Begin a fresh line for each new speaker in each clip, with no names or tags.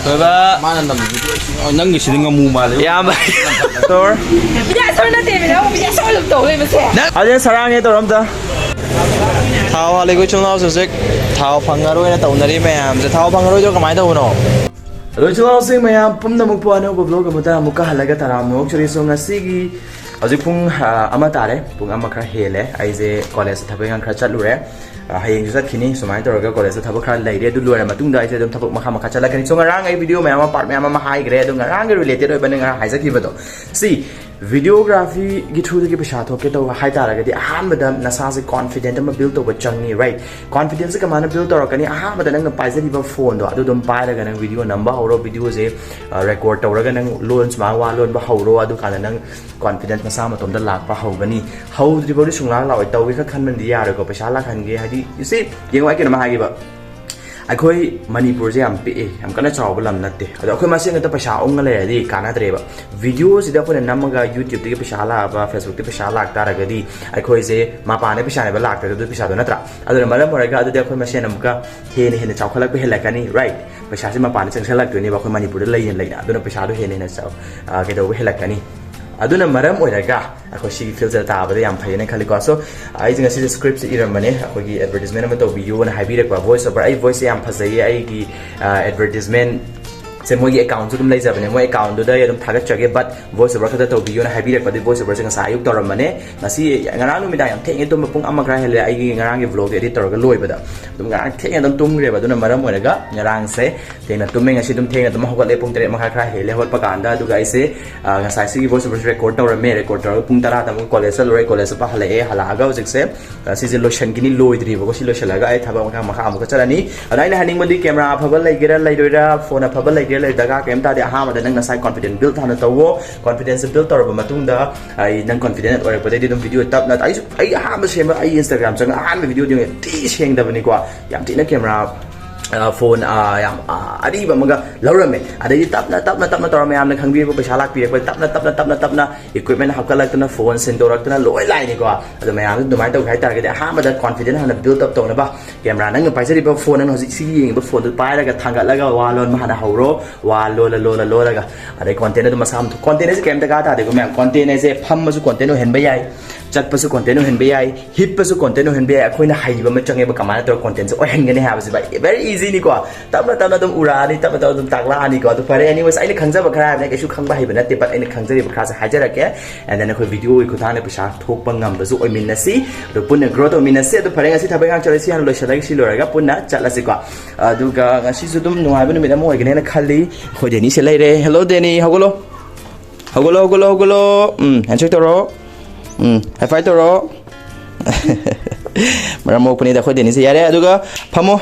Toiba.
Mana nam video nang gi sidinga mu ma le.
Ya ba. Tor.
Biya sor na te biya biya sor lum to le mase.
Aje sarang e toram ta. Thao hale ko chungna sek thao phangaro na taunari mayam je thao phangaro jo kamai tawno. Ro chungna sing mayam pumna muk puano ko blog amuta amuka halaga taram no churi so ngasi gi Aji pung ama tare pung ama khra hele aije college thabai ngang khra chatlure hayeng ju sat khini sumai toraga college thabak khra laire du luara matungda aije dum thabak makha makha chala kani so ngarang ai video mayama part mayama ma hai gre du ngarang related oi bane ngar haisa kiba to see videography gi through the pasha thoke to hai tara ga di aham da nasa se confident ama build to changi right confidence ka mana build to kani aham da nang paisa di ba phone do adu dum pai daga nang video number horo video je record to raga nang launch ma wa lon ba horo adu kana nang confident nasa ma tom da lak pa hogani how di body sungla la oi tawi kha khan man di ya ko pasha la khan ge hadi you see yeng wai ke ma ha gi ba Akoi Manipur je am pe am kana chaw lam natte ado akoi ma sing ta pasha ong le di kana dreba video sida pone namaga YouTube te pasha la ba Facebook te pasha la ta raga di akoi je ma pa ne pasha ne ba lak ta do pasha do natra ado malam moraga ado de akoi ma sen am ka he ne chaw khalak pe hela kani right pasha se ma pa ne chang salak to ni ba akoi Manipur de lai yen lai na ado pasha do he ne chaw ke do hela kani aduna maram oiraga akoi si filter ta ba yam phai ne khali ko so ai jinga si script se iram mane akoi gi advertisement ma to video na habi rekwa voice over ai voice yam phazai ai gi advertisement se moi account dum lai jabane moi account da yadum thagat chage but voice over khada to video na habi rekwa di voice over jinga sa ayuk toram mane nasi ngarang nu midang yam theng to pung amagra hele ai gi ngarang gi vlog edit tor ga loi bada dum ngarang theng dum tum re ba duna maram oiraga ngarang se tena tumenga si dum theng dum hogal le pung tere makha khra hele hol pakanda du ga ise ngasai si voice over record tor me record tor pung tara tam college loi college pa hale e halaga ujik se si je lotion gini loi dri ba ko si lotion laga ai thaba makha amuk charani adai na haning modi camera phaba lai gera lai doira phone phaba lai gera lai daga kem ta de ha ma nang nasai confident build hana tawo confidence build tor ba matungda ai nang confident ore pa de dum video tap na ai ha ma sema ai Instagram chang han video ding ti seng da bani kwa yam ti na camera phone yam ari ba maga laurame adai tapna torame yam na khangbi ba pesa lak pi ba tapna equipment hakalak na phone sendorak na loi lai ni ko adu mayam du mai to khai tar ga ha ma da confident hana build up to na ba camera nang pai sari ba phone na hoji si yeng ba phone pai ra ga thanga la ga wa lon ma hana hauro wa lo la ga adai content du masam content se kem ta ga ta de ko mayam content se pham ma su content hen ba yai chat pasu content hen be ai hit pasu content hen be ai khoina haiba ma change ba kamana to content so hen gane ha ba very easy ni ko tapna dum ura ni tapna dum takla ni ko to pare anyways aina khangja ba khara ne kesu khangba haiba natte but aina khangja ba khara hajara ke and then khoi video ko thane pisa thok pa ngam ba su oi min na si do punna grow to min na si do pare ngasi thabai ngang chale si han lo shalai si lo raga punna chatla si ko adu ga ngasi su dum nuai ba mi da mo oi gane na khali khoi de ni se lai re hello Denny hagolo handshake to ro high five toro maram mo puni da khoi deni se yare aduga phamo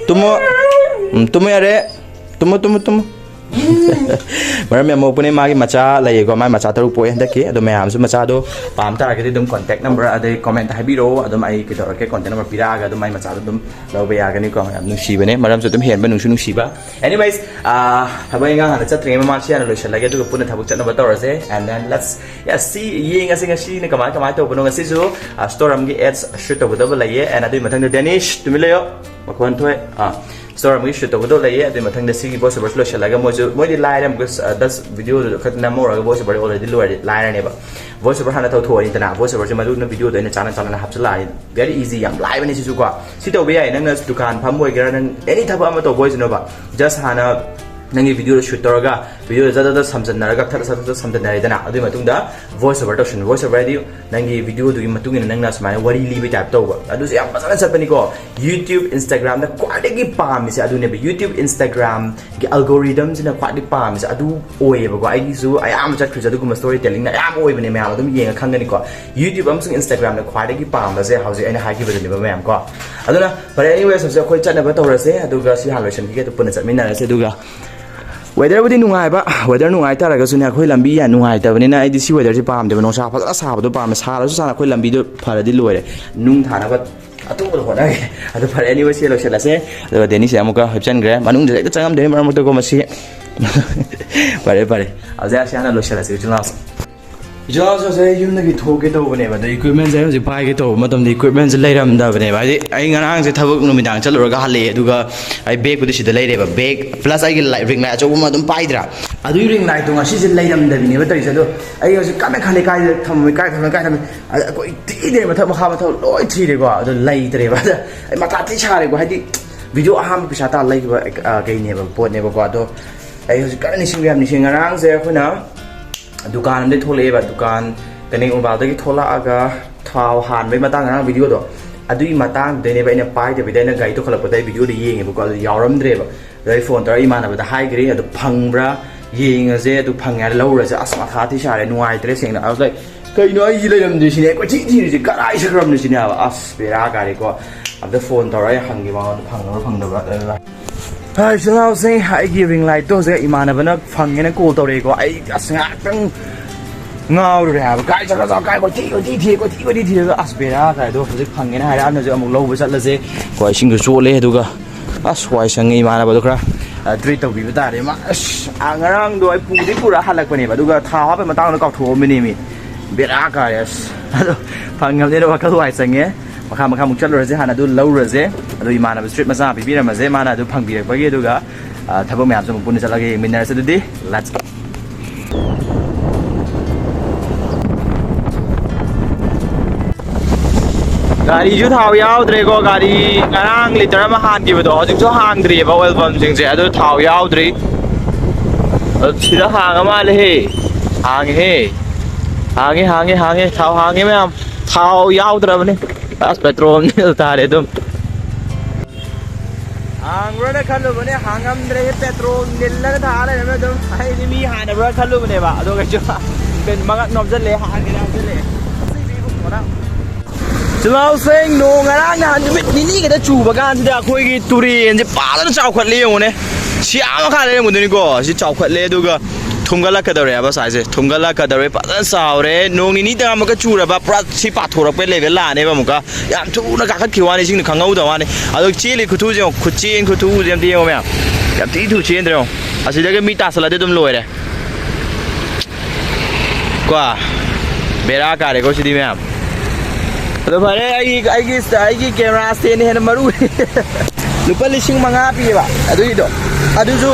tumo yare tumo maram ya mo puni magi macha lai go mai macha taru poi handa ke adu mayam su macha do pam ta ga dum contact number ade comment habiro adu mai ki tor ke contact number pira ga adu mai macha dum lo be ya ga ni ko yam nu shi bane maram su dum hen ba nu shi ba anyways thabai nga hana chat tre ma chi ana lo shala ga du puna thabuk chat na ba tor se and then let's see yeng nga si ne kamai to bono nga si su store am gi ads shoot to ba la ye and adu mathang de Danish tumilayo makon thoi store am gi shoot to la ye adu mathang de si gi voice over lo shala ga mo di live am because das video khat na mo ra voice over already lo live ne ba voice over hana to thoi intana voice over ma du na video do ina chana hapchala very easy yam live ne si su kwa si to be ai nang na dukan pham moi ga nang any thaba ama to voice no ba just hana nangi video shoot toraga video jada samjan naraga thara sa samjan nai dana adu matungda voice over to voice over radio nangi video du matung ina nangna smai wari libi type to adu se am sana chapani ko YouTube Instagram da kwadagi pam se adu ne YouTube Instagram gi algorithms ina kwadi pam se adu oye ba ko ai su ai am chat khrijadu kuma storytelling na am oye bane me am adum yenga khangani ko YouTube amsung Instagram da kwadagi pam ba se hausi aina hagi bane ba me am ko aduna but anyway so se khoi chat na ba to rase adu ga si halation gi to puna chat min na se adu ga weather budi nungai ba weather nungai ta raga sune khoi lambi ya nungai ta bani na ai si weather ji pam de no sa pha sa ba do pam sa la su sa khoi lambi do phara di loire nung thana ba atu ba hona ge adu phara anyway se lo sela se adu deni se amuka hapchan gre manung de changam de mar mo to ko masi pare aja se ana lo sela se chuna ꯏꯆꯥꯁꯦ ꯌꯨꯝꯗꯒꯤ ꯊꯣꯛꯀꯦ ꯇꯧꯕꯅꯦꯕ ꯑꯗꯣ ꯏꯀ꯭ꯋꯤꯞꯃꯦꯟꯁꯦ ꯍꯧꯖꯤꯛ ꯄꯥꯏꯒꯦ ꯇꯧꯕ ꯃꯇꯝꯗ ꯏꯀ꯭ꯋꯤꯞꯃꯦꯟꯁꯦ ꯂꯩꯔꯝꯗꯕꯅꯦꯕ ꯍꯥꯏꯗꯤ ꯑꯩ ꯉꯔꯥꯡꯁꯦ ꯊꯕꯛ ꯅꯨꯃꯤꯗꯥꯡ ꯆꯠꯂꯨꯔꯒ ꯍꯜꯂꯛꯑꯦ ꯑꯗꯨꯒ ꯑꯩ ꯕꯦꯒꯄꯨꯗꯤ ꯁꯤꯗ ꯂꯩꯔꯦꯕ ꯕꯦꯒ ꯄ꯭ꯂꯁ ꯑꯩꯒꯤ ꯔꯤꯡ ꯂꯥꯏꯠ ꯑꯆꯧꯕ ꯑꯃ ꯑꯗꯨꯝ ꯄꯥꯏꯗ꯭ꯔꯥ ꯑꯗꯨꯒꯤ ꯔꯤꯡ ꯂꯥꯏꯠꯇꯣ ꯉꯁꯤꯁꯦ ꯂꯩꯔꯝꯗꯕꯤꯅꯦꯕ ꯇꯧꯔꯤꯁꯦ ꯑꯗꯣ ꯑꯩ ꯍꯧꯖꯤꯛ ꯀꯥꯏꯗ ꯈꯜꯂꯦ ꯀꯥꯏꯗ ꯊꯝꯃꯤ ꯀꯥꯏꯗ ꯊꯝꯃꯤ ꯑꯗ ꯑꯩꯈꯣꯏ ꯊꯤꯔꯦ ꯃꯊꯛ ꯃꯈꯥ ꯂꯣꯏ ꯊꯤꯔꯦꯀꯣ ꯑꯗꯣ ꯂꯩꯇ꯭ꯔꯦꯕ ꯑꯗ ꯑꯩ ꯃꯊꯥ ꯊꯤ ꯁꯥꯔꯦꯀꯣ ꯍꯥꯏꯗꯤ ꯚꯤꯗꯤꯑꯣ ꯑꯍꯥꯟꯕ ꯄꯩꯁꯥ ꯇꯥ ꯂꯩꯈꯤꯕ ꯀꯩꯅꯦꯕ ꯄꯣꯠꯅꯦꯕꯀꯣ ꯑꯗꯣ ꯑꯩ ꯍꯧꯖꯤꯛ ꯀꯟꯅ ꯅꯤꯡꯁꯤꯡꯉꯦ ꯉꯔꯥꯡꯁꯦ ꯑꯩꯈꯣꯏꯅ ꯗꯨꯀꯥꯟ ꯑꯃꯗꯒꯤ ꯊꯣꯛꯂꯛꯑꯦꯕ ꯗꯨꯀꯥꯟ ꯀꯩꯅꯤ ꯎꯕꯥꯜꯗꯒꯤ ꯊꯣꯛꯂꯛꯑꯒ ꯊꯥꯎ ꯍꯥꯟꯕꯩ ꯃꯇꯥꯡ ꯉꯔꯥꯡ ꯚꯤꯗꯤꯑꯣꯗꯣ ꯑꯗꯨꯒꯤ ꯃꯇꯥꯡꯗꯨꯗꯩꯅꯦꯕ ꯑꯩꯅ ꯄꯥꯏꯗꯕꯤꯗ ꯑꯩꯅ ꯒꯥꯔꯤ ꯇꯣꯈꯠꯂꯛꯄꯗ ꯑꯩ ꯚꯤꯗꯤꯑꯣꯗꯣ ꯌꯦꯡꯉꯦꯕꯀꯣ ꯑꯗꯨ ꯌꯥꯎꯔꯝꯗ꯭ꯔꯦꯕ ꯑꯗꯣ ꯑꯩ ꯐꯣꯟ ꯇꯧꯔꯒ ꯏꯃꯥꯟꯅꯕꯗ ꯍꯥꯏꯈ꯭ꯔꯦ ꯑꯗꯨ ꯐꯪꯕ꯭ꯔꯥ ꯌꯦꯡꯉꯁꯦ ꯑꯗꯨ ꯐꯪꯉꯦ ꯍꯥꯏꯔ ꯂꯧꯔꯁꯦ ꯑꯁ ꯃꯊꯥ ꯊꯤ ꯁꯥꯔꯦ ꯅꯨꯡꯉꯥꯏꯇ꯭ꯔꯦ ꯁꯦꯡꯅ ꯑꯁ ꯂꯥꯏꯛ ꯀꯩꯅꯣ ꯑꯩꯁꯤ ꯂꯩꯔꯝꯗ꯭ꯔꯤꯁꯤꯅꯦ ꯑꯩꯈꯣꯏ ꯊꯤꯔꯤꯁꯤ ꯀꯗꯥꯏ ꯆꯠꯈ꯭ꯔꯕꯅꯣ ꯁꯤꯅꯦꯕ ꯑꯁ ꯕꯦꯔꯥ ꯀꯥꯔꯦꯀꯣ ꯑꯗ ꯐꯣꯟ ꯇꯧꯔꯒ ꯑꯩ ꯍꯪꯒꯦ ꯃꯉꯣꯟꯗ ꯐꯪꯕ꯭ꯔꯥ ꯐꯪꯗꯕ꯭ꯔꯥ ꯏꯆꯤꯜꯅꯥꯎꯁꯤꯡ ꯑꯩꯒꯤ ꯔꯤꯡ ꯂꯥꯏꯠꯇꯣ ꯍꯧꯖꯤꯛ ꯏꯃꯥꯟꯅꯕꯅ ꯐꯪꯉꯦꯅ ꯀꯣꯜ ꯇꯧꯔꯛꯑꯦꯀꯣ ꯑꯩ ꯑꯁ ꯉꯥꯏꯍꯥꯛꯇꯪ ꯉꯥꯎꯔꯨꯔꯦ ꯍꯥꯏꯕ ꯀꯥꯏ ꯆꯠꯈ꯭ꯔ ꯀꯥꯏ ꯀꯣꯏꯊꯤ ꯊꯤꯔꯒ ꯑꯁ ꯕꯦꯔꯥ ꯀꯥꯏ ꯑꯗꯣ ꯍꯧꯖꯤꯛ ꯐꯪꯉꯦꯅ ꯍꯥꯏꯔꯛꯑꯝꯅꯁꯨ ꯑꯃꯨꯛ ꯂꯧꯕ ꯆꯠꯂꯁꯦ ꯀꯣ ꯏꯁꯤꯡꯗꯣ ꯆꯣꯠꯂꯦ ꯑꯗꯨꯒ ꯑꯁ ꯋꯥꯏ ꯁꯪꯉꯦ ꯏꯃꯥꯟꯅꯕꯗꯣ ꯈꯔ ꯇ꯭ꯔꯤꯠ ꯇꯧꯕꯤꯕ ꯇꯥꯔꯦ ꯃꯥ ꯑꯁ ꯉꯔꯥꯡꯗꯣ ꯑꯩ ꯄꯨꯔ ꯍꯜꯂꯛꯄꯅꯦꯕ ꯑꯗꯨꯒ ꯊꯥꯎ ꯍꯥꯞꯄꯩ ꯃꯇꯥꯡꯗ ꯀꯥꯎꯊꯣꯛꯑꯝꯃꯤꯅꯦꯃꯤ ꯕꯦꯔꯥ ꯀꯥꯔꯦ ꯑꯁ ꯑꯗꯣ ꯐꯪꯉꯕꯅꯤꯅ ꯋꯥꯈꯜ ꯋꯥꯏ ꯆꯪꯉꯦ ꯃꯈꯥꯃꯨꯛ ꯆꯠꯂꯨꯔꯁꯦ ꯍꯥꯟꯅ ꯑꯗꯨ ꯂꯧꯔꯁꯦ ꯑꯗꯣ ꯏꯃꯥꯟꯅꯕ ꯁꯇ꯭ꯔꯤꯞ ꯃꯆꯥ ꯄꯤꯕꯤꯔꯝꯃꯁꯦ ꯃꯥꯅ ꯑꯗꯨ ꯐꯪꯕꯤꯔꯛꯄꯒꯤ ꯑꯗꯨꯒ ꯊꯕꯛ ꯃꯌꯥꯝꯁꯨ ꯑꯃꯨꯛ ꯄꯨꯟꯅ ꯆꯠꯂꯒ ꯌꯦꯡꯃꯤꯟꯅꯔꯁꯦ ꯑꯗꯨꯗꯤ ꯂꯦꯠꯁ ꯒꯣ ꯒꯥꯔꯤꯁꯨ ꯊꯥꯎ ꯌꯥꯎꯗ꯭ꯔꯦꯀꯣ ꯒꯥꯔꯤ ꯉꯔꯥꯡ ꯂꯤꯇꯔ ꯑꯃ ꯍꯥꯟꯈꯤꯕꯗꯣ ꯍꯧꯖꯤꯛꯁꯨ ꯍꯥꯡꯗ꯭ꯔꯤꯑꯕ ꯑꯣꯏꯜ ꯄꯝꯁꯤꯡꯁꯦ ꯑꯗꯨ ꯊꯥꯎ ꯌꯥꯎꯗ꯭ꯔꯤ ꯁꯤꯗ ꯍꯥꯡꯉ ꯃꯥꯜꯂꯦꯍꯦ ꯍꯥꯡꯉꯦ ꯊꯥꯎ ꯍꯥꯡꯉꯦ ꯃꯌꯥꯝ ꯊꯥꯎ ꯌꯥꯎꯗ꯭ꯔꯕꯅꯤ ꯑꯁ ꯄꯦꯇ꯭ꯔꯣꯜꯅꯤ ꯇꯥꯔꯦ ꯑꯗꯨꯝ ꯍꯥꯡꯕ꯭ꯔꯥꯅ ꯈꯜꯂꯨꯕꯅꯦ ꯍꯥꯡꯉꯝꯗ꯭ꯔꯦ ꯄꯦꯇ꯭ꯔꯣꯜ ꯅꯤꯜꯂꯒ ꯊꯥ ꯂꯩꯔꯝꯃꯦ ꯑꯗꯨꯝ ꯑꯩꯗꯤ ꯃꯤ ꯍꯥꯟꯅꯕ꯭ꯔꯥ ꯈꯜꯂꯨꯕꯅꯦꯕ ꯑꯗꯣ ꯀꯩꯁꯨ ꯃꯉꯛ ꯅꯣꯝꯖꯜꯂꯦ ꯍꯥꯡꯒꯦꯅ ꯍꯥꯡꯖꯜꯂꯦ ꯆꯤꯜꯍꯥꯎꯁꯤꯡ ꯅꯣꯡ ꯉꯔꯥꯡ ꯅꯍꯥꯟ ꯅꯨꯃꯤꯠ ꯅꯤꯅꯤ ꯈꯛꯇ ꯆꯨꯕ ꯀꯥꯟꯁꯤꯗ ꯑꯩꯈꯣꯏꯒꯤ ꯇꯨꯔꯦꯟꯁꯦ ꯐꯖꯅ ꯆꯥꯎꯈꯠꯂꯦ ꯌꯦꯡꯉꯨꯅꯦ ꯁꯤ ꯌꯥꯝ ꯃꯈꯥ ꯂꯩꯔꯝꯒꯗꯣꯏꯅꯤꯀꯣ ꯁꯤ ꯆꯥꯎꯈꯠꯂꯦ ꯑꯗꯨꯒ ꯊꯨꯝꯒꯠꯂꯛꯀꯗꯧꯔꯦ ꯍꯥꯏꯕ ꯁꯥꯏꯁꯦ ꯊꯨꯝꯒꯠꯂꯛꯀꯗꯧꯔꯦ ꯐꯖꯅ ꯆꯥꯎꯔꯦ ꯅꯣꯡ ꯅꯤꯅꯤꯗ ꯑꯃꯨꯛꯀ ꯆꯨꯔꯕ ꯄꯨꯔꯥ ꯁꯤ ꯄꯥꯊꯣꯔꯛꯄꯩ ꯂꯦꯚꯦꯜ ꯂꯥꯛꯑꯅꯦꯕ ꯑꯃꯨꯛꯀ ꯌꯥꯝ ꯊꯨꯅ ꯀꯥꯈꯠꯈꯤꯕ ꯋꯥꯅꯤ ꯏꯁꯤꯡꯅ ꯈꯪꯍꯧꯗꯕ ꯋꯥꯅꯤ ꯑꯗꯣ ꯆꯦꯜꯂꯤ ꯈꯨꯊꯨꯁꯦ ꯌꯦꯡꯉꯣ ꯈꯨꯊꯨꯁꯦ ꯑꯝꯇ ꯌꯦꯡꯉꯣ ꯃꯌꯥꯝ ꯌꯥꯝ ꯊꯤ ꯊꯨ ꯆꯦꯟꯗ꯭ꯔꯦ ꯌꯦꯡꯉꯣ ꯑꯁꯤꯗꯒꯤ ꯃꯤ ꯇꯥꯁꯜꯂꯗꯤ ꯑꯗꯨꯝ ꯂꯣꯏꯔꯦ ꯀꯣ ꯕꯦꯔꯥ ꯀꯥꯔꯦꯀꯣ ꯁꯤꯗꯤ ꯃꯌꯥꯝ ꯑꯗꯣ ꯐꯔꯦ ꯑꯩꯒꯤ ꯀꯦꯃꯦꯔꯥ ꯁ꯭ꯇꯦꯟꯅ ꯍꯦꯟꯅ ꯃꯔꯨ ꯂꯨꯄꯥ 5,000 ꯄꯤꯌꯦꯕ ꯑꯗꯨꯒꯤꯗꯣ ꯑꯗꯨꯁꯨ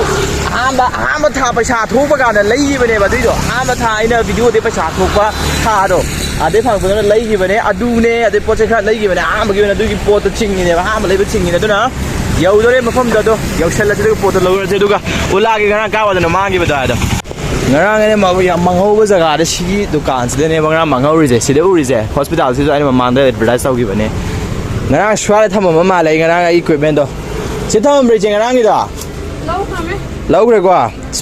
ꯑꯍꯥꯟꯕ ꯊꯥ ꯄꯩꯁꯥ ꯊꯣꯛꯄ ꯀꯥꯟꯗ ꯂꯩꯈꯤꯕꯅꯦꯕ ꯑꯗꯨꯏꯗꯣ ꯑꯍꯥꯟꯕ ꯊꯥ ꯑꯩꯅ ꯚꯤꯗꯤꯑꯣꯗꯤ ꯄꯩꯁꯥ ꯊꯣꯛꯄ ꯊꯥꯗꯣ ꯑꯗꯩ ꯐꯪꯉꯛꯄꯗꯨꯅ ꯂꯩꯈꯤꯕꯅꯦ ꯑꯗꯨꯅꯦ ꯑꯗꯩ ꯄꯣꯠ ꯆꯩ ꯈꯔ ꯂꯩꯈꯤꯕꯅꯦ ꯑꯍꯥꯟꯕꯒꯤ ꯑꯣꯏꯅ ꯑꯗꯨꯒꯤ ꯄꯣꯠꯇꯣ ꯆꯤꯡꯉꯤꯅꯦꯕ ꯑꯍꯥꯟꯕ ꯂꯩꯕ ꯆꯤꯡꯉꯤꯅꯦ ꯑꯗꯨꯅ ꯌꯧꯗꯣꯔꯦ ꯃꯐꯝꯗꯣ ꯑꯗꯣ ꯌꯧꯁꯜꯂꯁꯤ ꯑꯗꯨꯒ ꯄꯣꯠꯇꯣ ꯂꯧꯔꯁꯤ ꯑꯗꯨꯒ ꯎꯂꯥꯒꯤ ꯉꯔꯥꯡ ꯀꯥꯏꯋꯥꯏꯗꯅꯣ ꯃꯥꯡꯈꯤꯕꯗꯣ ꯍꯥꯏꯗꯣ ngara ngene ma ya manghoba jaga de sigi dukan side ne ngara manghori je side uri je hospital si ai mamanda advertise tau gi bane ngara swale thamma ma lai ngara equipment do si thamma bre je ngara ngi da lau khame lau gre ko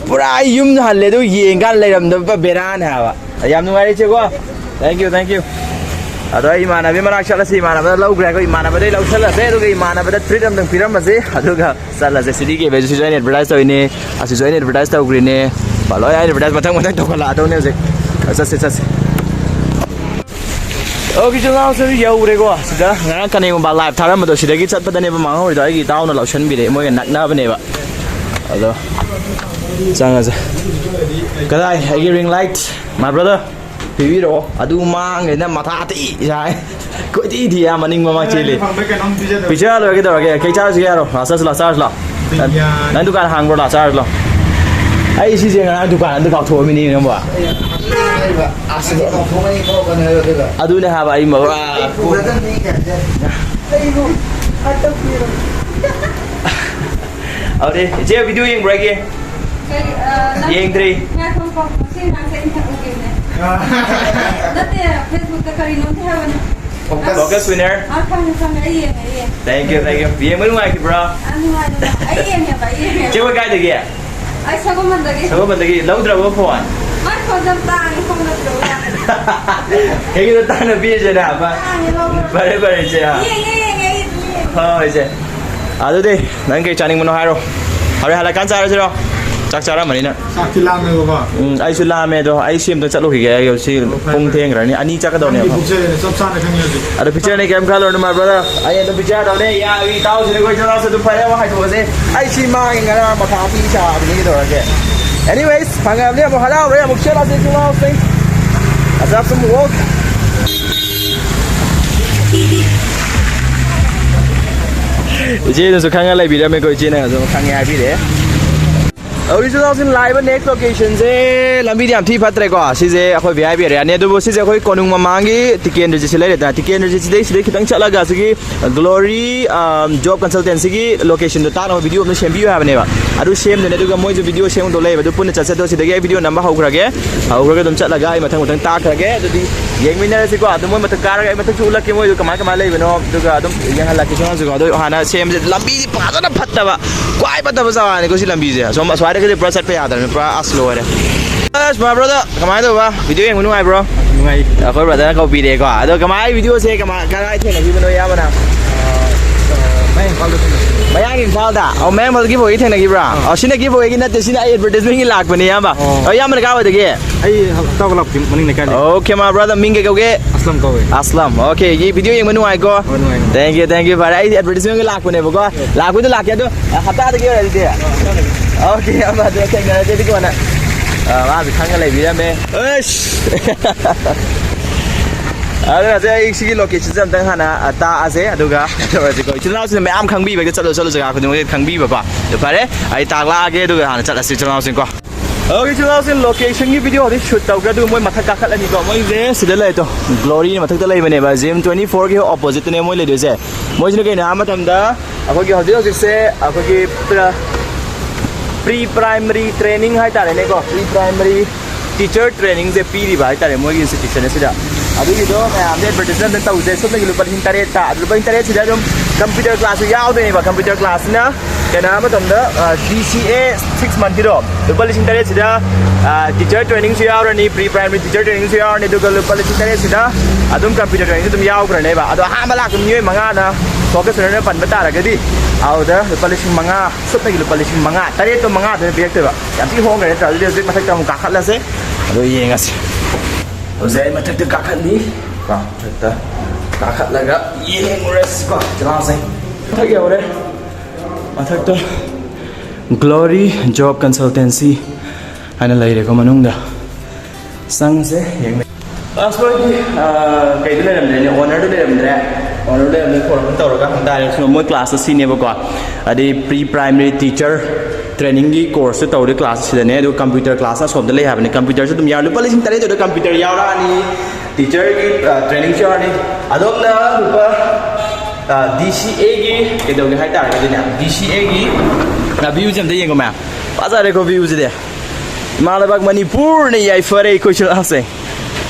pura yum halle do yeng kan leiram da beran ha ba yam nungai che ko thank you ado imana bi marak chala si imana ba lau gre ko imana ba dei lau chala se do imana ba da freedom dang piram ma se ado ga chala se sidi ke be si join advertise tau ne asi join advertise tau gri ne Baloi ai advertise matang to kala do ne je sat okay chalo se yau re go sida ngara kane ba live tharam do sida gi chat pa ne ba mang hoi do ai gi taw na laushan bi de mo ga nak na ba ne ba ado changa ja kadai ai gi ring light my brother pivi ro adu mang ne na matha ti sai ko ti thi ya maning ma chele picture lo ge do ge kai charge ge ro charge la nan du kan hang ro la charge lo ai si je ngara dukan anda kau tho mi ni ngam ba asli kau tho mai ko kan ha de ga adu ne ha ba ai ma ba ko da ni ka ja ai no atak piro ade je video yang break ye yang tri na ko ko se na se in ta okay ne date facebook ta kari no the ha focus winner kan ai ye thank you ye mai ngai ki bro ai ye ne ba ye je wa gai de ge ai sago mandagi lau dra wo phone mai phone jam tang phone na dro ke gi ta na bi je na ba bare je ha ye ha je adu de nang ke chaning mono hairo hare hala kan cha ra je ro chak cha ra mani na sak ti lam me ba ai su lam me do ai sim to chalu hi ge yo si pung theng ra ni ani cha ka do ne ba sab sa na kan ye adu picture ne game color no my brother ai adu picture do ne ya wi tau se ko cha se du phai wa hai to se ai si ma ngara ma tha ti cha ni do ra ke anyways phang am le mo hala re mo share la se chu lo se Let's have some walk. Ichi nó khang lại bị ra mấy cái ichi này rồi khang ngay bị đấy. Ở đây chúng ta xin live next location से लंबी दी हम थी फत्रे को सिजे अखोई VIP रे ने दो सिजे अखोई कोनुंग ममांगी टिकेन रजिस्टर ले लेता टिकेन रजिस्टर सिदे खितंग चलागा सिगी ग्लोरी जॉब कंसल्टेंसी की लोकेशन दो तानो वीडियो में शेम बियो हाबने बा अदु शेम ने दुगा मोय जो वीडियो शेम दो लेबा दु पुन चसे दो सिदे वीडियो नंबर हौग्रागे दम चलागा आई मथंग मथंग ताखरागे अदुदी येंगमिना सिको अदु मोय मथंग कारगा आई मथंग उलके मोय कमाय कमाय लेबनो दुगा अदुम यंग हल्ला किसों जुगा दो हाना शेम से लंबी पाजना फत्तबा क्वाई फत्तबा सावाने को सि लंबी से सो स्वारे के प्रोसेस पे याद है पूरा असलो है बस my brother कमाय दो बा वीडियो येंग नुंगाई ब्रो नुंगाई अखोय ब्रदर को पीदे को अदो कमाय वीडियो से कमाय कराय थे नगी बनो या बना Bayang Impal da. Oh, मैं मतलब कि वो ही थे ना कि ब्रा. और सिने कि वो एक ही ना तेरे advertisement की लाख बने यहाँ बा. और यहाँ मैंने कहा वो देखिए.
आई ताऊ लाभ मनिंग निकाले.
Okay my brother मिंगे कहोगे?
असलम कहोगे.
असलम. Okay ये वीडियो ये मनु आए को. Thank you भाई. advertisement की लाख बने वो को. लाख भी तो लाख क्या तो हफ्ता तक क्यों रहती है? Okay अब बात है क्या कहते हैं ना. वहाँ भी खाने ले बिया में. अरे अजय एक सी लोकेशन से अंतर खाना ता आसे अदुगा तो चुनाव से मैं आम खंबी बगे चलो चलो जगह को खंबी बाबा तो परे आई तागला आगे अदुगा हाना चला से चुनाव से को ओके चुनाव से लोकेशन की वीडियो हदि शूट तौगा दु मोय मथक काखलनी को मोय जे सिदा ले तो ग्लोरी ने मथक तले बने बा जिम 24 के ऑपोजिट ने मोय ले दे से मोय ने केना मतमदा अखो की हदि हदि से अखो की प्री प्राइमरी ट्रेनिंग हाय तारे ने को प्री प्राइमरी टीचर ट्रेनिंग से पीरी बा तारे मोय इंस्टीट्यूशन ने सिदा अभी तो मैं आमने एडवर्टाइजमेंट तो उसे सब में लुपा लिंक करे ता लुपा लिंक करे सिदा जो कंप्यूटर क्लास याव दे बा कंप्यूटर क्लास ना केना मतमदा DCA 6 month रो लुपा लिंक करे सिदा टीचर ट्रेनिंग से याव runny pre primary teacher training से याव ने दुगा लुपा लिंक करे सिदा अदुम कंप्यूटर ट्रेनिंग तुम याव करने बा अदो हा मला कुम न्यू मंगा ना फोकस रने पन बता रगदी आउदा लुपा लिंक मंगा सब में लुपा लिंक मंगा तरे तो मंगा दे बेक बा याती होंग रे ता दे मथक ता का खला से अदो येंगास Ozai matak tu kakak ni, kau cerita kakak laga ye ngurus kau jalan saya. Matak ya orang, matak tu Glory Job Consultancy, ana lagi dek kau manung dah. Sang se yang. Asal ni kayak tu le ni owner tu le owner tu le kalau kita orang kan dah semua kelas sini berkau. Ada pre-primary teacher. Training की course से तौर class से दो computer class सोम ले है computer से तुम यार लुपा लिंग तरे तो कंप्यूटर यावरानी टीचर की ट्रेनिंग से यावरानी अदोमना लुपा DCA की केदोगे हाई तार के DCA की व्यूज हम देंगे मैं बाजार को व्यूज दे मालबाग मणिपुर ने याई फरे क्वेश्चन आसे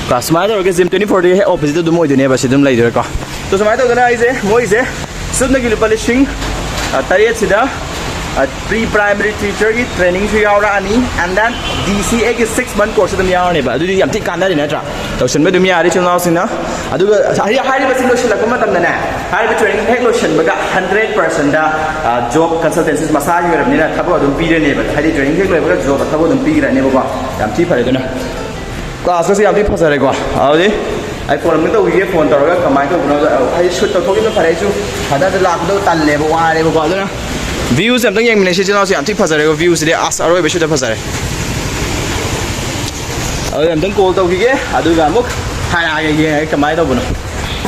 क्लास में तो जिम 24 है ऑपोजिट तो मोई दुनिया बस तुम ले को तो समय तो गना इसे मोई से सुनने की लुपा लिंग तरे सिदा प्री प्राइमरी टीचर की ट्रेनिंग से यावरानी एंड देन DCA की 6 month कोर्स तुम यावरानी बा अदुदी याम ती कानदा दिना ट्रा तौसन में तुम यारी चुनाव सिना अदुगा हाई बस लोशन लको मतम दना हाई ट्रेनिंग हेक लोशन बगा 100% दा जॉब कंसल्टेंसी मसाज में रबनी ना थबो अदुम पीरे ने बा हाई ट्रेनिंग हेक लेबगा जॉब थबो अदुम पीरे ने बा याम ती फरे दना क्लास से याम ती फसरे को आउदी आई फोन में तो ये फोन तौरगा कमाई तो बनो हाई शूट तो थोकी में फरे छु हदा से लाख दो तल लेबो वारे बो दना views हम तो ये मिलने से चुनाव से आंटी फंसा रहेगा views दे आस आरोह बेशुद्ध फंसा रहे और हम तो कॉल तो किए अदुगा अमुक हाय आगे ये कमाई तो बनो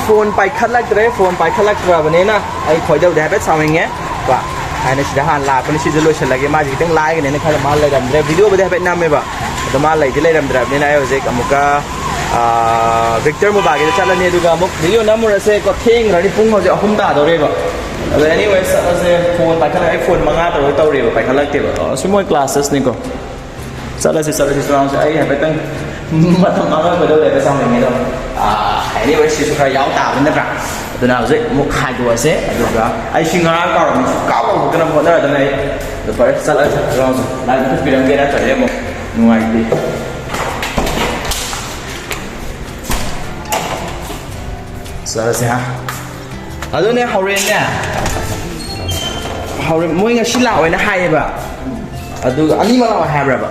फोन पाइखल लग रहे फोन पाइखल लग रहा बने ना आई खोज दो डेबिट सामेंगे बा आने सीधा हाल लाख बने सीधे लोग चल लगे माजी कितने लाइक ने खाली माल ले रहे वीडियो बदे डेबिट नाम में बा तो माल ले रहे ने ना उसे अमुका विक्टर मुबागे चला ने अदुगा अमुक वीडियो नंबर से को थेंग रनी पुंग हो जे अहुम ता दो रे बा अगर anyway से फोन पाइखल है फोन मंगा तो रे बा पाइखल लगते बा सुमोय क्लासेस ने को चला से चुनाव से आई है बेतन मतलब मांगा बदो ले पे सामने में तो anyway से सुखा याव ता बन ना तो ना उसे मुख खाई दो से अदुगा आई सिंगरा का को कना होना तो नहीं तो पर चला चुनाव से ना तो फिर हम गेना चले मो नुआई दी चला से हां अदुने हौरेन ने हौरेन मोय nga shila oina haiyeba adu ani mala haibra ba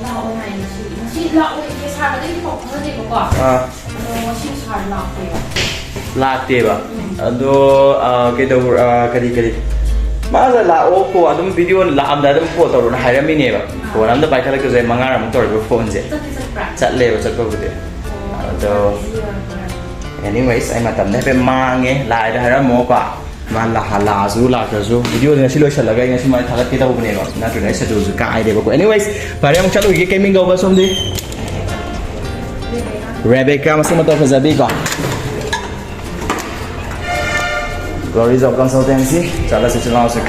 la oina shi la oina sa ga dei pok na de ko ado shi sa la
te ba ado ke do kari ma za la o ko adum video la am da dum ko to na hairami ne ba phone am da bai khala ke zai manga ram to phone je chặt lề và chặt câu được đó anyways anh mà tầm này phải mang nghe lại đây là mua quả mà là HALLAGA video này xin lỗi là cái này xin mời thằng cái tàu bên này rồi nó từ này sẽ được cái để bác anyways phải em chọn được cái mình đâu vào xong đi Rebecca mà xem tao phải ra điก่อนTwbirisibo consultancy chả sẽ chọn sự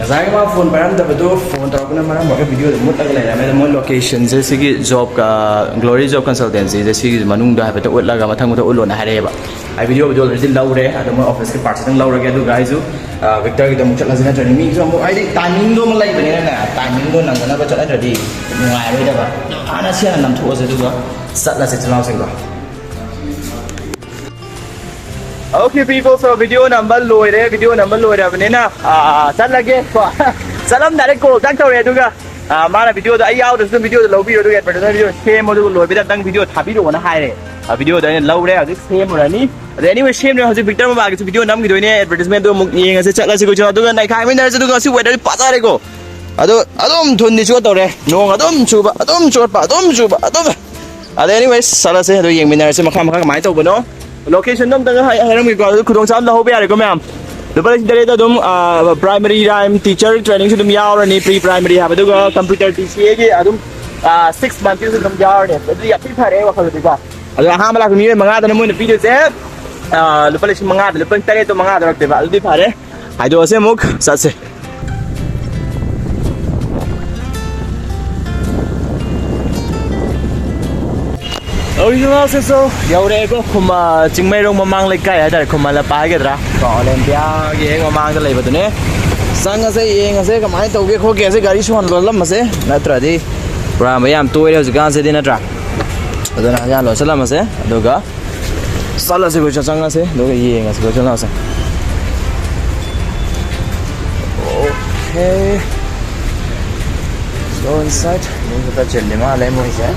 Saya kemarin phone barang dapat tu phone tahu kena mana buat video tu muat lagi lah. Macam mana location jadi segi job ka Twbirisibo consultancy jadi segi manung dah betul ulat lagi matang betul ulun hari apa. Ai video betul jadi lau deh. Ada mana office ke part sedang lau lagi tu guys tu. Victor kita muncul lagi nak training ni. So ai di timing tu mulai begini na. Timing tu nang kena baca lagi jadi. Mulai ada apa? Anak siapa nam tu asal tu kan. Sat lah sejalan sengkau. Okay people, so video number lôi đấy, bên na rất là ghê quá, salam direct call đăng tàu này đúng không? Mà là video đó ai out được video đó lâu video đó vậy, video xem mà tôi lôi bây giờ đăng video thả video nó hay đấy, video đấy lâu đấy, cái xem rồi ní, anyway xem rồi, hồi Victor mà bảo cái video nắm cái đôi này advertisement tôi một nhìn sẽ chắc là sẽ có cho tôi này khai bên đây sẽ tôi có siêu vậy đấy, bắt ra đấy cô, adom thun đi chuột tàu đấy, nong adom chuột ba, anyway, salah sẽ tôi nhìn bên này sẽ mặc cái máy tàu bên đó. Location dum tanga hay ram gi ko khudong cham la ho ba re ko ma'am the place dare ta dum primary rhyme teacher training su dum yaw ra ni pre primary ha ba du computer TCA gi adum 6 months su dum yaw ne adu ya pi phare wa khalo di ba adu ha mala ku mi manga da mo ne video se lu place manga da lu pen tare to manga da rak te ba adu di phare hai do se muk sa se Original se so yaure ko khuma chingmai rong mamang lai kai ada khuma la pa ge dra ko len pya ge mamang da lai ba ne sang se yeng se ka mai to ge kho ge se gari suan lo lam se na tra di pra ma yam toi le gan se di na tra adana ya lo salam se aduga sala se ko cha sang se do ge yeng se ko cha na se okay so inside ni ta chelle ma lai mo se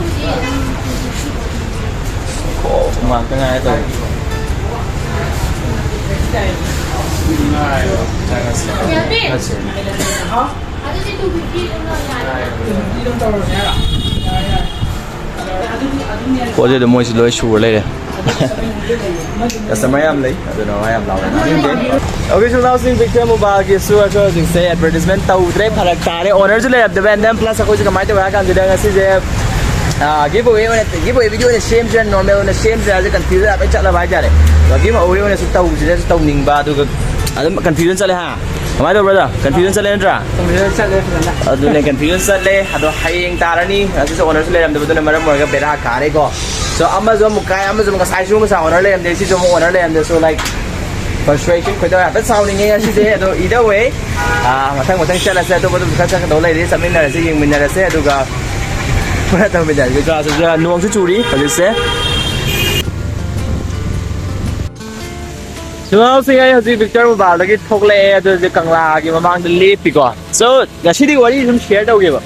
mà cái này rồi có gì để mua lối chùa đây customer em lấy rồi nó em làm ok chúng ta xin Victor mobile cái số cho chúng sẽ advertisement tàu đấy phải là cả đấy owner cho lấy advertisement plus có gì cái máy tàu cái gì đang cái giveaway video này xem trên normal này xem ra sẽ confuse là phải chọn là bài ra đấy và giveaway này sẽ tàu ninh ba tôi confusion sẽ lên ha không ai đâu brother confusion sẽ lên ra tôi này confusion sẽ lên tôi hay anh ta này sẽ owner sẽ lên làm tôi này mà cái beta cả đấy co so Amazon một cái size xuống cái sao owner lên để sẽ cho owner lên để so like frustration phải tôi biết sau này nghe sẽ thế tôi either way mà thằng sẽ là sẽ tôi bắt đầu cái đấu này để mình là sẽ dùng mình là sẽ tôi Mana tahu beda. Kita saja nuang curi, kalau se. Semua saya hari Victor mobile lagi thok le, tu je kangla, kita memang delete piko. So, nasi di wali chúng share đâu kìa.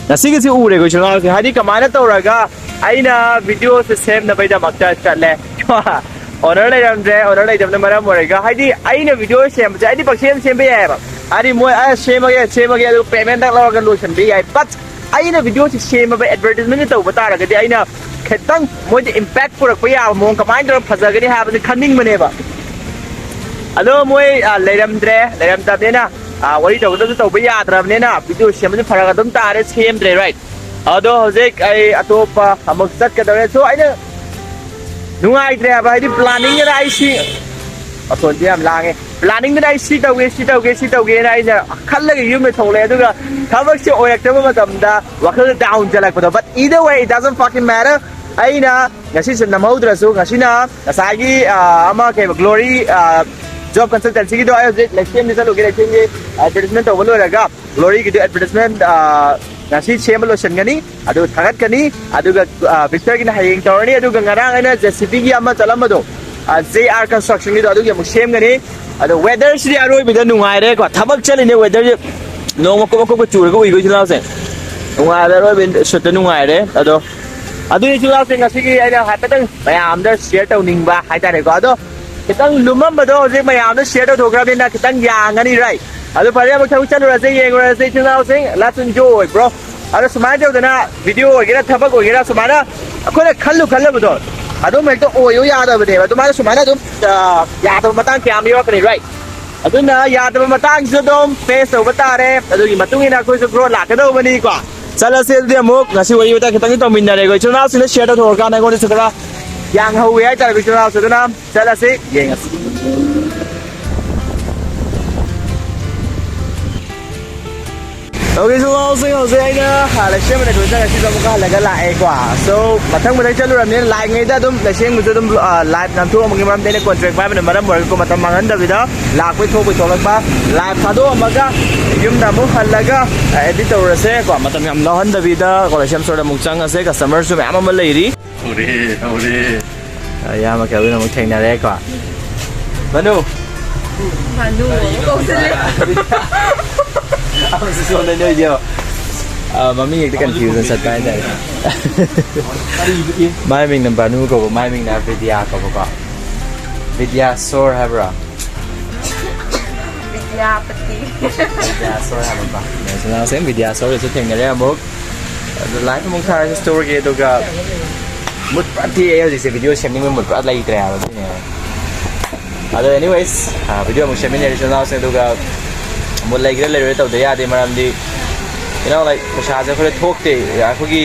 Nasi cái gì u đấy, chúng ta hari kemana tahu raga. Aina video se same na beda makta chat le. Order le jam na mara morega. Hari aina video same, jadi pak same beda. Hari moi same lagi tu payment tak lawan solution beda. But aina video si share ma ba advertisement ni tau bata ra ga di aina khetang moi de impact purak pa ya mong kamai dra phaja ga ni ha ba ni khanning mane ba alo moi leiram ta ne na wari tau ba ya dra ne na video share ma phara ga dum ta re same dre right ado hojek ai atopa amok sat ka dare so aina nungai dre ba di planning ra ai si aton diam lange planning da dai si tau ge na ina khalla ge yum ne thole aduga thabak se oyak ma tam da wakhal down jalak pa but either way it doesn't fucking matter aina ngasi se namhodra su ngasi na asagi ama ke glory job consultancy ki do ay like same ni salu ge advertisement to bolo raga glory ki advertisement ngasi same lo sen gani adu thagat kani aduga Victor ki na hayeng tawni aduga ngarang aina JCB ki ama chalam do JR construction ni do aduga mu same gani adu weather si aroi bi da nungai re ko thabak chali ne weather nong ko chur ko ui ko se nungai da roi bin shut nungai re adu ni chula se ngasi ki ai da hatang mayam da share taw ning ba hai ta re ko adu kitang lumam ba do je mayam da share taw thogra bin na kitang yang ani right adu pare ma thau chan ra se yeng ra se chula se let's enjoy bro adu smart da na video ge ra thabak ge ra smart ꯑꯩꯈꯣꯏꯅ ꯈꯜꯂꯨꯕꯗꯣ ꯑꯗꯨꯝ ꯍꯦꯛꯇ ꯑꯣꯏꯌꯨ ꯌꯥꯗꯕꯅꯦꯕ ꯑꯗꯨꯃꯥꯏꯅ ꯁꯨꯃꯥꯏꯅ ꯑꯗꯨꯝ ꯌꯥꯗꯕ ꯃꯇꯥꯡ ꯀꯌꯥ ꯑꯃ ꯌꯥꯎꯔꯛꯀꯅꯤ ꯔꯥꯏꯠ ꯑꯗꯨꯅ ꯌꯥꯗꯕ ꯃꯇꯥꯡꯁꯤꯁꯨ ꯑꯗꯨꯝ ꯐꯦꯁ ꯇꯧꯕ ꯇꯥꯔꯦ ꯑꯗꯨꯒꯤ ꯃꯇꯨꯡ ꯏꯟꯅ ꯑꯩꯈꯣꯏꯁꯨ ꯒ꯭ꯔꯣꯠ ꯂꯥꯛꯀꯗꯧꯕꯅꯤꯀꯣ ꯆꯠꯂꯁꯦ ꯑꯗꯨꯗꯤ ꯑꯃꯨꯛ ꯉꯁꯤ ꯋꯥꯔꯤ ꯋꯥꯇꯥꯏ ꯈꯤꯇꯪ ꯇꯧꯃꯤꯟꯅꯔꯦꯀꯣ ꯏꯆꯤꯜ ꯏꯅꯥꯎꯁꯤꯡꯅ ꯁꯤꯌꯔ ꯇꯧꯊꯣꯛꯑꯀꯥꯟꯗ ꯑꯩꯉꯣꯟꯗꯁꯨ ꯈꯔ ꯌꯥꯡꯍꯧꯋꯦ ꯍꯥꯏꯇꯥꯔꯦ ꯏꯆꯤꯜ ꯏꯅꯥꯎꯁꯤ ꯑꯗꯨꯅ ꯆꯠꯂꯁꯤ ꯌꯦꯡꯉꯁꯤ Okay, so hꯧꯖꯤꯛ ꯑꯩꯅ ꯂꯩꯁꯦꯝꯕꯗ ꯀꯣꯏꯆꯠ ꯑꯁꯤꯗ ꯑꯃꯨꯛ ꯍꯜꯂꯒ ꯂꯥꯛꯑꯦꯀꯣ ꯁꯣ ꯃꯊꯪ ꯆꯠꯂꯨꯔꯕꯅꯤꯅ ꯂꯥꯛꯏꯉꯩꯗ ꯑꯗꯨꯝ ꯂꯩꯁꯦꯝꯕꯁꯨ ꯑꯗꯨꯝ ꯂꯥꯏꯚ ꯅꯝꯊꯣꯛꯑꯝꯕꯒꯤ ꯃꯔꯝꯗ ꯑꯩꯅ ꯀꯣꯟꯇ꯭ꯔꯦꯛ ꯄꯥꯏꯕꯅ ꯃꯔꯝ ꯑꯣꯏꯔꯒ ꯃꯇꯝ ꯃꯥꯡꯍꯟꯗꯕꯤꯗ ꯂꯥꯛꯄꯩ ꯊꯣꯛꯂꯛꯄ ꯂꯥꯏꯚ ꯊꯥꯗꯣꯛꯑꯝꯃꯒ ꯌꯨꯝꯗ ꯑꯃꯨꯛ ꯍꯜꯂꯒ एडिट तौरसे को मतलब हम लहनदबीदा कलेक्शन स्टोर अमुक चंगसे कस्टमर्स मैम अमा लेरी औरे यामा केबिन अमुक थेंगनारे को मनु कोसले अब से सोने नो यो मम्मी एक कंफ्यूजन सता है माय मिंग न बानु को माय मिंग ना विद्या को विद्या सोर है ब्रा Vidya Store है बाबा मैं सुना सेम Vidya Store से थे मेरे अमुक लाइफ अमुक था स्टोर के तो का मुझ पर थी ये जैसे वीडियो शेयरिंग में मुझ पर लाइक रहा है अदर anyways वीडियो अमुक शेयरिंग ने सुना से तो का मुझ लाइक रहे तो दे याद है मरम दी you know like प्रशासन को ठोकते या क्योंकि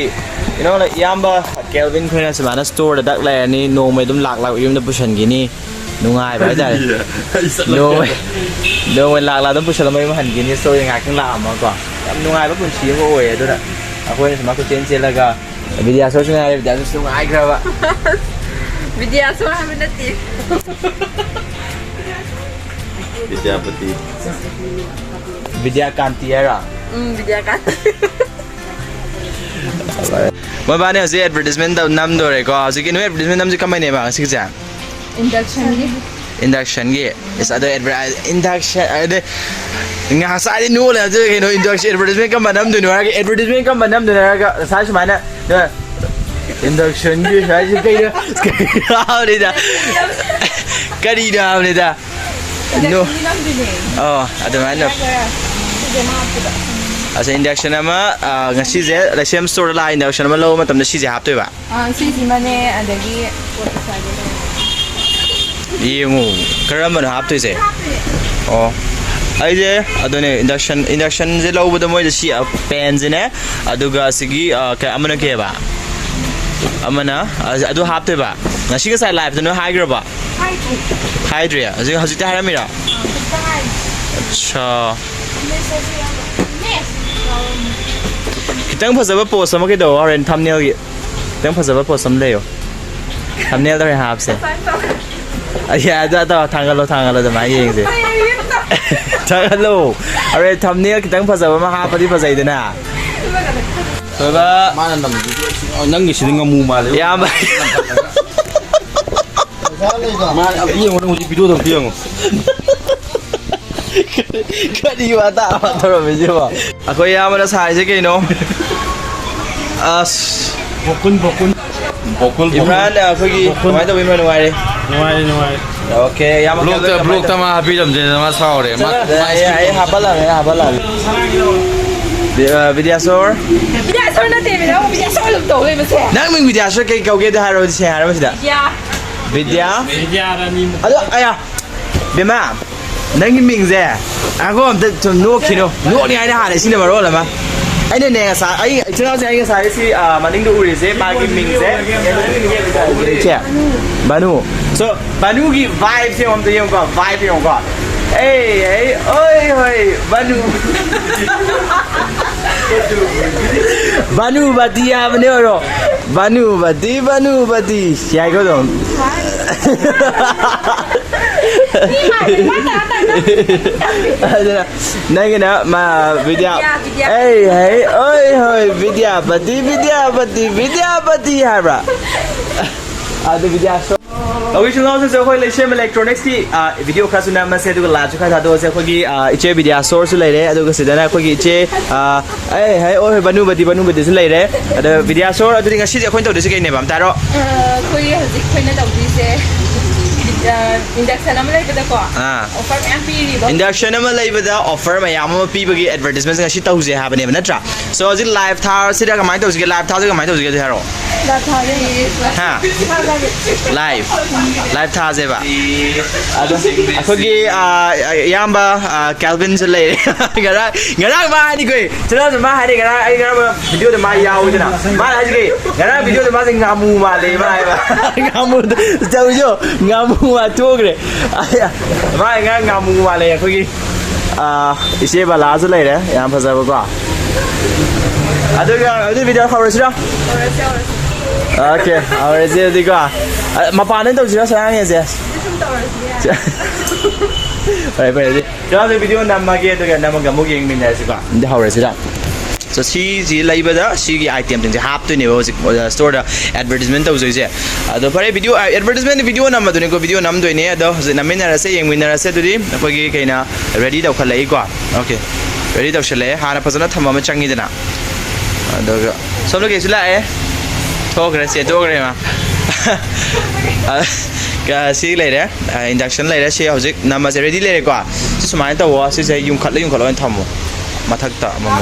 you know like याम्बा केल्विन को ना समाना स्टोर डक लाया नहीं नो में तुम लाख यूम तो पुशन की नहीं नुंगाई भाई जारे नो में लाख तुम पुशन में हम हंगी नहीं स्टोर यहाँ कहीं लाम को अब नुंगाई बस पुंछी को ओए तो ना अकोई समाना को चेंज लगा विद्या सोच में आये विद्या सोच में आये करवा
विद्या सोच हमें नती
विद्यापति
विद्या कांति है रा
विद्या कांति
मैं बाने उसे एडवर्टाइजमेंट नाम दो रे को उसे किन्हें एडवर्टाइजमेंट नाम जी कमाई नहीं बांग सिक्जा induction ये इस अदर induction अदर इंगा सारी नूल है जो कि नो induction advertisement का मनम दुनिया का advertisement का मनम दुनिया का साच माना तो induction ये साच कहीं नहीं था करी ना हमने था नो oh अदर माना अच्छा induction अमा ngasi je lesem store la induction अमा लो मतलब न सीजे हाथ तो बा
सीजी मने अदगी
ये मु करम बन हाथ तो इसे ओ आई जे अदने induction जे लो बद मोय सी पेन जे ने अदुगा सिगी के अमन के बा अमना अदु हाथ तो बा ngasi का साइड लाइव तो हाई ग्रो बा हाई रे अजे हजिता हारा मेरा अच्छा कितने फसबा पोस्ट हम के दो और थंबनेल की कितने फसबा पोस्ट हम ले यो थंबनेल तो है हाफ से या तो थांगलो तो मैं ये से थांगलो अरे थंबनेल कितने फसबा में हाफ पदी फसाई देना तो बा
माना नम नंगी सिंग मु माले
या
मान अब ये होने मुझे वीडियो तो दियो
करी वाता थोड़ा भेजो अको या मना साइज के नो अस
बकुल
इमरान अखोगी कमाई तो बिमरान नुआरे ओके या
ब्लॉग तमा हाबी जम जे मा सावरे मा
आई हाबला विद्या सोर
ना तेरे ना विद्या सोर लोग तो ले बसे
नंग मिंग विद्या सोर के कौगे दे हारो से हारो मसिदा विद्या
रानी
अदो आया बेमा नंग मिंग जे आगो हम तो नो खिनो नो नि आइना हाले सिने मरो लमा आइने ने सा आई इतना से आइगे सारे सी मनिंग दो उरी से बाकी मिंग से छे बानु सो बानु की वाइब से हम तो ये को वाइब ये को ए ओए होए बानु बानु बदिया बने रो बानु बदी क्या को दो नहीं ना मा विद्या ओए होए विद्यापति है ब्रा आदि विद्या ओके चलो से कोई लेशे में इलेक्ट्रॉनिक्स की वीडियो का सुना मैं से तो लाजु का था तो से कोई इचे विद्या सोर्स ले रहे अदु को सिदा ना कोई इचे है ओए बनु बदी से ले रहे अदु विद्या सोर अदु ngasi जे कोई तो दिसे के ने बम तारो
कोई हजिक कोई ने तौदी से
induction ama laibadako offer mayam piribo
induction ama laibada offer mayam ama pibagi advertisement ngasi tawse habane natra so aji live thar sida kamai tawsige live thar kamai tawsige haro ha live thar se ba akogi yamba Calvin se le ngara ma ni koi chana ma ha ni ngara ai ngara video de ma yawo jana ma ha ji ngara video de ma se ngamu ma le ma ba ngamu jaw jo ngamu ma togre aya ma ngamu ma le akogi ise ba la se le de yam phasa ba kwa adu video horosira okay horosira di kwa ma pa nan tau sira sa nge se Baik. Jangan video nama ke tu kan nama kamu yang minat sih kak. Ini harus sih. So si lagi pada si item tu hap tu ni bawa store advertisement tu je. Ada pada video advertisement video nama tu ni ko video nama tu ni ada. Nama ni rasa yang minat rasa tu di. Apa lagi kena ready dah kalau lagi kak. Okay. Ready dah selesai. Hana pasal nak thama macam ni je na. Ada. Semua ke sudah Talk rasa talk mah. Si le de induction le de si hojik nama se ready le kwa si sumai ta wa si se yung khat lo en thamo mathak ta mom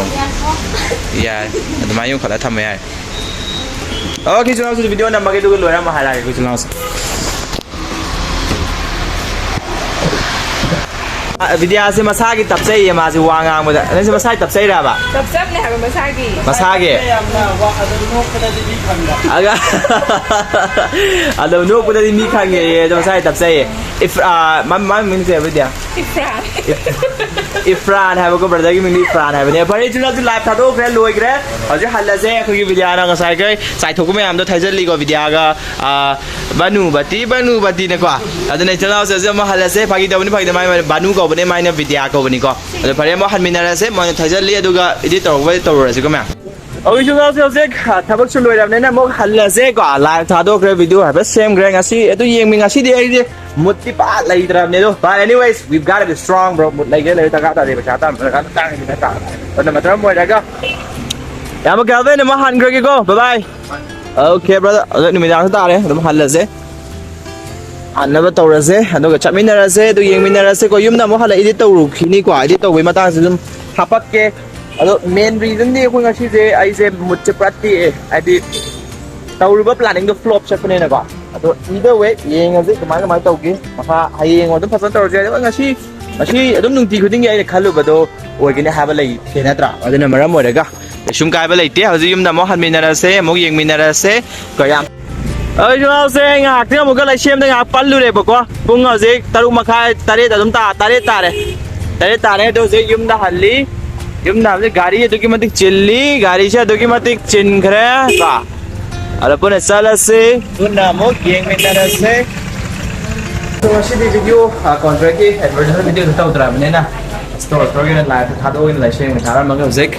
ya adama yung khat tham ya okay chunau se video nama ke tu lo ra ma hala ke chunau se video se masagi tap se ye ma si wa ngang mo da ne se masagi tap se ra ba
tap sab ne ha
masagi aga alo no pada ni khang ye to sai tap sai if man min se video Ifran hai ko brother ki min Ifran hai ne bari chuna tu live tha do kre loi kre aje halla se ko ki video na sai kai sai thok me am do thaijal li ko video ga banu bati ne kwa adane chana se ma halla se phagi da mai banu ko bane mai ne video ko bani ko ade bari mo han min na se mo thaijal li aduga edit tor ba tor ra se ko ma Okay, so now se thabak chu loi ram ne na mo halla se ko live tha do kre video ha ba same kre ngasi etu yeng mi ngasi de ai mutti pa lai dram ne do but anyways we've got to be strong bro mut lai ge lai ta ka ta de ba cha ta ka ta ni ta ta na ma tram mo da ga ya mo Calvin ma han kre ke ko bye bye okay brother ni mi da ta le dum halla se anaba tawra se ado ga chamin na se do yeng min na se ko yum na mo hala edit taw ru khini ko edit taw bai ma ta se dum hapak ke ado main reason ni ko ngasi je ai se mutte prati ai di tawruba planning do flop se pune na ko ado either way yeng ase kamai taw ge maka hayeng odum phasan taw je ngasi adum nung ti khuding ai khalu ba do oi ge ne ha ba lai se na tra aduna maram mo daga sum kai ba lai te haji yum na mo han min na se mo yeng min na se ko yam chúng se ngạc thế một cái lại xem đây ngạc bắn luôn này bố bung ở dưới taru makai tare ta chúng ta tare này đâu dưới yum da halli yum da với gari itu kita matik chilli gari saya itu kita matik chin kera ka ada pun salah se pun nama yang minta se so masih di video contract ke advertisement video tu tahu terang mana store cái này lại thắt đôi lại xem mình tháo ra mang cái zek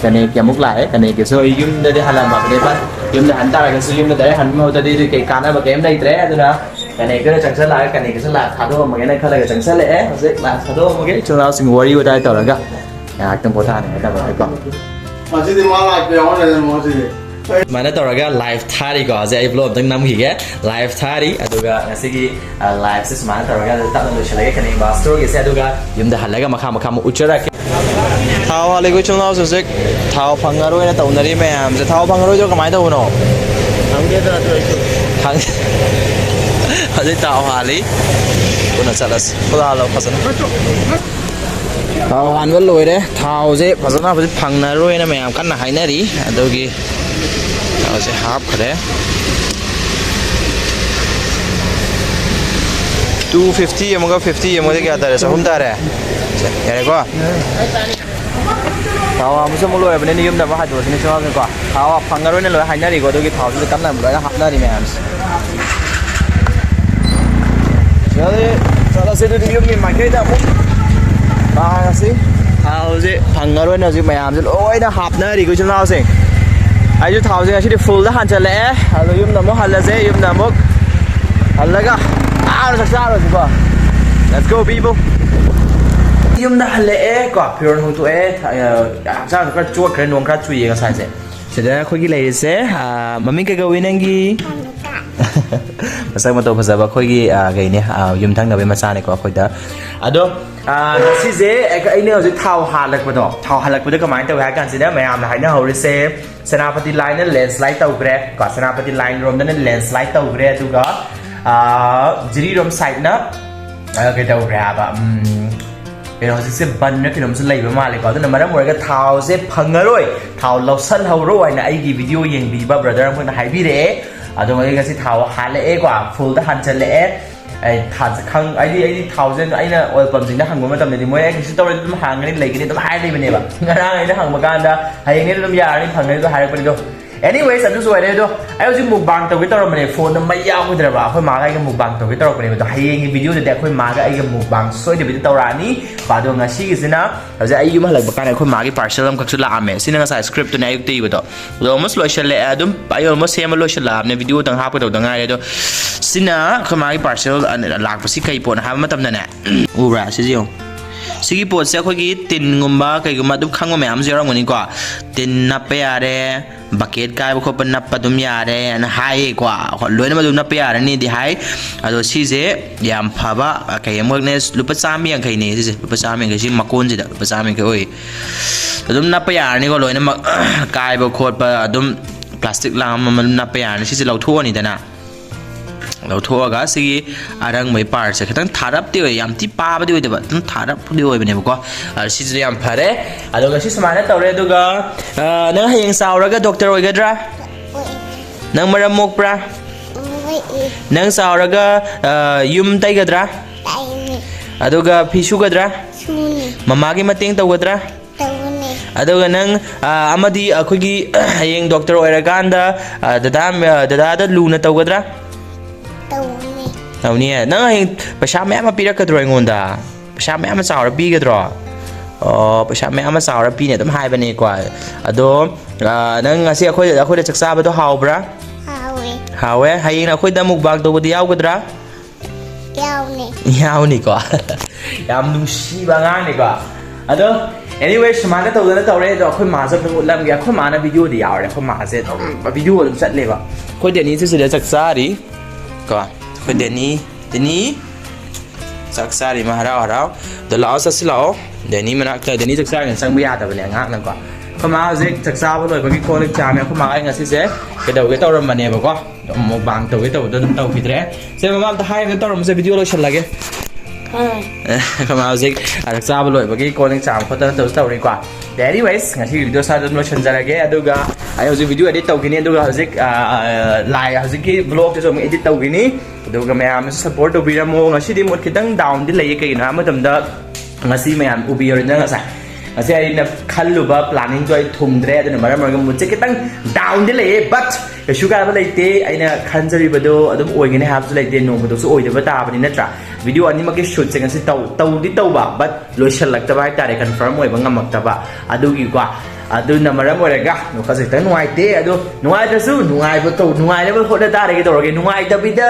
cái này kia múc lại cái này kia so yum đây halam mà cái này yum da hanta cái so yum da đấy han mau tadi cái kana mà cái em đây tre tu na cái này cái chẳng sẽ lại cái này cái sẽ là thắt đôi mà cái này khai là cái chẳng sẽ lẽ zek là thắt đôi mà cái chúng ta sinh worry với đây tao là cái từng bộ thang này ta bảo con
mà chỉ đi mua lại cái đó này mua gì
mana toraga live thari ko aja upload tang nam hige live thari aduga asigi live sis mana toraga ta no shalaga kani master ge se aduga yumda halaga makha mu uchara ke thao halego chunau se sek thao phangaro na taunari me am se thao phangaro jo kamai tau no thangge da thang aje thao hali kuna chalas pura lo phasana thao han wal loi de thao je phasana phangna roi na me am kan na hainari adugi sẽ hấp cái 250 em có 50 em có cái gì sao không ta đấy cái này quá tháo mà sao mua lôi bên này yếm đã bắt được thì sao cái quá tháo phăng cái rồi này lôi hai này có đôi cái tháo thì cắm lại một cái hấp này mẹ rồi sao là sẽ được yếm mình mày cái đó ba xí tháo gì phăng cái rồi này gì mẹ làm gì ôi nó hấp này thì cứ chúng nó xem ai chút tháo gì chỉ full đó hành chả lẽ rồi yếm nằm halla dễ yếm nằm hallaga nó sạch ra rồi chứ quoi let's go people yếm đã lẽ quoi pure hông tụi sao cái chua cái nuông cái chui cái sai sẽ đây khôi cái này sẽ mà mình cái gấu này gì Masang mato fazaba khoi gaine yum thang nabe macha ne ko khoi da ado si je aine hoji thau halak pado thau halak pado kamai taw ha kan sida mayam na haina hori se Senapati line na landslide taw gre ko Senapati line rom na landslide taw gre aduga jiri rom side na ke taw gre ba kino hojik se ban na kino se leiba male ko aduna maram orga thau se phangaroi thau losal hawro aina ai gi video yeng bi ba brother am na haibi re ado ngai ga si thau hale e kwa full da han chale e ai tha khang ai di 1000 aina oil pump jing da hang ma tam ni moi ai si tawre dum hang ni lei ni dum hai ni bane ba ngara ai da hang ma kan da hai ni dum ya ni phang ni do hai pa ni do anyways I'm just waiting do ai hojik mukbang taw gi taw mane phone ma yaw gi dra ba khoi ma ga ai ga mukbang taw gi taw pa ni ba hai ngi video de khoi ma ga ai ga mukbang soi de bi taw ra ni ba do nga si gi sina hojik ai yum halak ba kan khoi ma gi parcel am khak chu la ame sina nga sai script to na ai ti ba do almost lo shal le adum ai almost same lo shal la ne video tang ha pa taw da ngai do sina khoi ma gi parcel lak pa si kai pon ha ma tam na ne ubra si ji sigi pot se khoi gi tin ngumba kai guma dum khang ma am zero ngoni ko tin na pe are bucket kai ko pa na pa dum yare an hai kwa loina ma dum na pe are ni di hai ado si je yam phaba kai amok ne lupa chami ang kai ni si lupa chami kai si makon ji da lupa chami kai oi dum na pe are ni ko loina ma kai ba khot pa dum plastic lam ma na pe are si je lau tho ni da na lau tho ga si arang mai par se khatan tharap ti oi yam ti pa ba di oi da ba tum tharap di oi bane ba ko si je yam phare ado ga si samana tawre do ga nang hayeng saura ga doctor oi ga dra nang maram mok pra nang saura ga yum tai ga dra ado ga phisu ga dra mama gi mateng taw ga dra ado ga nang amadi akhoi gi hayeng doctor oi ra ganda dada da lu na taw ga dra tau ni nang heng pasha me ama pira ka drawing onda pasha me ama saura pi ga draw pasha me ama saura pi ne dum hai bane kwa ado nang asi akhoi da chaksa ba do haw bra hawe hayin akhoi da mukbang to bodi yaw gadra yaw ni kwa yam nung si ba ngang ni kwa ado anyway samana to da tawre do akhoi ma sa thung lam ga akhoi ma na video di yaw re akhoi ma se video dum chat le ba khoi de ni se da chaksa ri kwa khoi de ni chaksa ri ma harau harau da lao sa si lao de ni mana ta de ni chaksa ngan sang ba ya da bane ngak nan kwa khoi ma je chaksa ba loi ba ki ko lek cha me khoi ma ai nga si se ke dau ke taw ram mane ba ko mo bang taw ke taw da taw fitre se ma ta hai ke taw ram se video lo shal lage khoi ma je chaksa ba loi ba ki ko lek cha ko ta taw ri kwa anyways ngasi video sa dum lo shan jara ge aduga ai hoji video edit taw gini aduga hoji live hoji ki vlog so edit taw gini aduga mayam support obiramo ngasi di mod kitang down di lay kai na matam da ngasi mayam ubir na ngasa ngasi ai na khalluba planning to ai thumdre aduna maram marga mutche kitang down di lay but shuga ba laite aina khanjari bado adum oigene have to laite no bado so oide ba ta bani natra video ani ma ke shoot chang ngasi taw di taw ba but lo shalak ta ba tare confirm oi ba ngamak ta ba adugi kwa aduna maram oraga no khase ta nuai te adu nuai ta su nuai ba to nuai le ba khoda tare ke to ge nuai ta bi da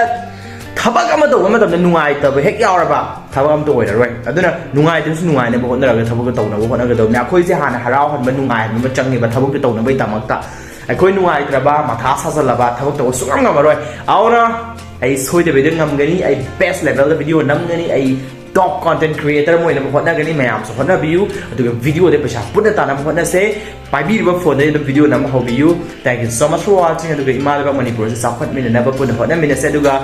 thabak ama to ma ta nuai ta ba hek yaw ra ba thabak am to oi ra roi aduna nuai ta su nuai ne ba khona ra thabak to na ba khona ga to na khoi je hana harau han ba nuai ma chang ni ba thabak to na ba ta mak ta ai khoi nuai tra ba ma tha sa sa la ba thabak to su ngam ma roi auna ai soi de be ngam gani ai best level da video nam gani ai top content creator moi na khona gani mayam so khona view adu video de pasha puna ta na khona se pai bi ba phone de video nam how view thank you so much for watching adu ga imal ba manipur se sakhot min na ba puna khona min se adu ga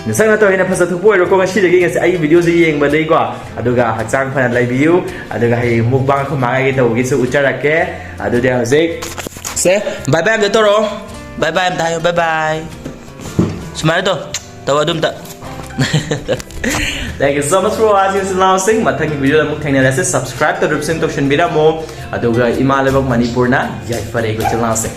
nisang na to hina phasa thu poi ro ko ngasi de gi ngasi ai video se yeng ba dei ko adu ga hachang phana lai view adu ga hai mukbang ko ma ga to gi se uchara ke adu de hose se bye bye am de toro bye bye am tayo bye bye smile to tawa dum ta Thank you so much for watching this now sing mathang video la muk thangna se subscribe to rupsing to shin bira mo aduga imalebak manipur na yai fare ko channel se